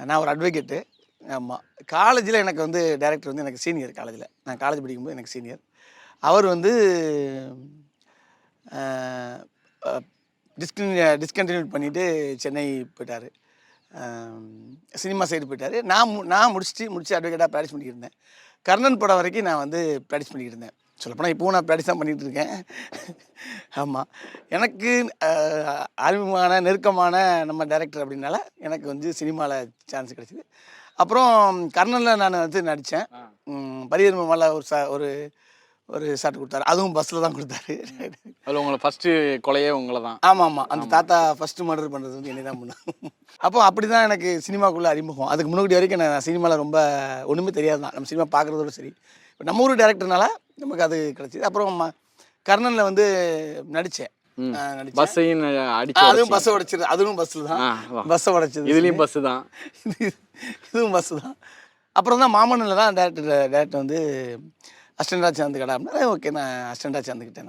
நான் ஒரு அட்வொகேட்டு. ஆமாம். காலேஜில் எனக்கு வந்து டைரக்டர் வந்து எனக்கு சீனியர் காலேஜில். நான் காலேஜ் படிக்கும்போது எனக்கு சீனியர். அவர் வந்து டிஸ்கண்டினியூ பண்ணிவிட்டு சென்னை போயிட்டார். சினிமா சைடு போயிட்டார். நான் முடிச்சு அட்வொகேட்டாக ப்ராக்டிஸ் பண்ணிக்கிட்டு இருந்தேன். கர்ணன் படம் வரைக்கும் நான் வந்து ப்ராக்டிஸ் பண்ணிக்கிட்டு இருந்தேன். சொல்லப்போனால் இப்போவும் நான் ப்ராக்டிஸ் தான் பண்ணிகிட்டு இருக்கேன். ஆமாம். எனக்கு அறிமுகமான நெருக்கமான நம்ம டைரக்டர் அப்படின்னால எனக்கு வந்து சினிமாவில் சான்ஸ் கிடச்சிது. அப்புறம் கர்ணனில் நான் வந்து நடித்தேன். பரியர் மேலே ஒரு ஒரு ஷாட் கொடுத்தாரு. அதுவும் பஸ்ஸில் தான் கொடுத்தாரு. அதில் உங்களை ஃபஸ்ட்டு கொலையே உங்களை தான். ஆமாம். அந்த தாத்தா ஃபஸ்ட்டு மர்டர் பண்ணுறது வந்து என்னை தான் பண்ணாங்க. அப்போ அப்படி தான் எனக்கு சினிமாக்குள்ளே அறிமுகம். அதுக்கு முன்னாடி வரைக்கும் நான் சினிமாவில் ரொம்ப ஒன்றுமே தெரியாது தான். நம்ம சினிமா பார்க்குறதோட சரி. இப்போ நம்ம ஊர் டேரக்டர்னால நமக்கு அது கிடச்சிது. அப்புறம் கர்ணனில் வந்து நடித்தேன். பஸ்ஸையும் அதுவும் பஸ்ஸை உடைச்சிது. அதுவும் பஸ்ஸில் தான் பஸ்ஸை உடைச்சது. இதுலேயும் பஸ்ஸு தான். இதுவும் பஸ்ஸு தான். அப்புறம் தான் மாமன்னில் தான் டேரக்டர் வந்து அசிஸ்டண்டாக சேர்ந்துக்கடா அப்படின்னா ஓகே நான் அசிஸ்டண்டாக சேர்ந்துக்கிட்டேன் நான்.